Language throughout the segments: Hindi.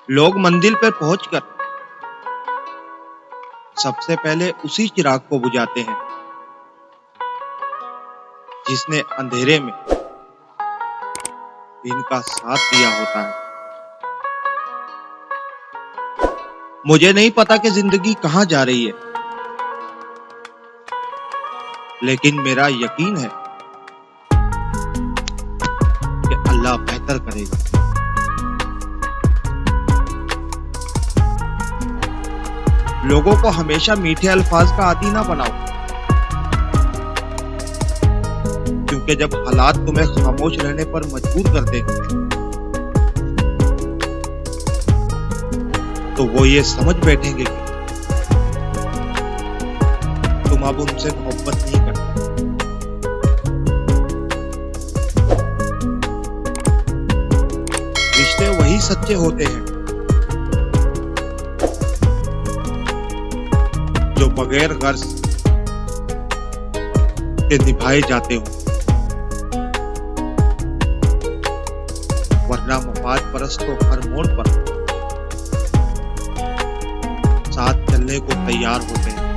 लोग मंदिर पर पहुंचकर सबसे पहले उसी चिराग को बुझाते हैं जिसने अंधेरे में दिन का साथ दिया होता है। मुझे नहीं पता कि जिंदगी कहां जा रही है, लेकिन मेरा यकीन है कि अल्लाह बेहतर करेगा। लोगों को हमेशा मीठे अल्फाज का आदी ना बनाओ, क्योंकि जब हालात तुम्हें खामोश रहने पर मजबूर कर देंगे तो वो ये समझ बैठेंगे कि तुम अब उनसे मोहब्बत नहीं करते। रिश्ते वही सच्चे होते हैं जो बगैर गर्ज के निभाए जाते हो, वरना मफाद परस्त तो हर मोड़ पर साथ चलने को तैयार होते हैं।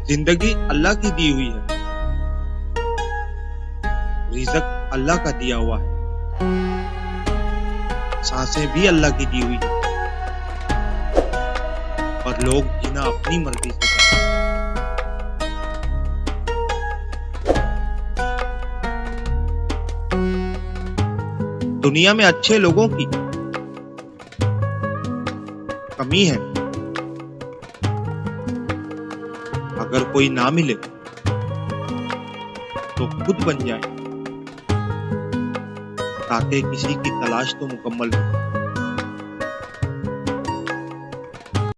जिंदगी अल्लाह की दी हुई है, रिज़्क अल्लाह का दिया हुआ है, सांसें भी अल्लाह की दी हुई है, और लोग जीना अपनी मर्जी से करते हैं। दुनिया में अच्छे लोगों की कमी है। अगर कोई ना मिले तो खुद बन जाए, ताकि किसी की तलाश तो मुकम्मल हो।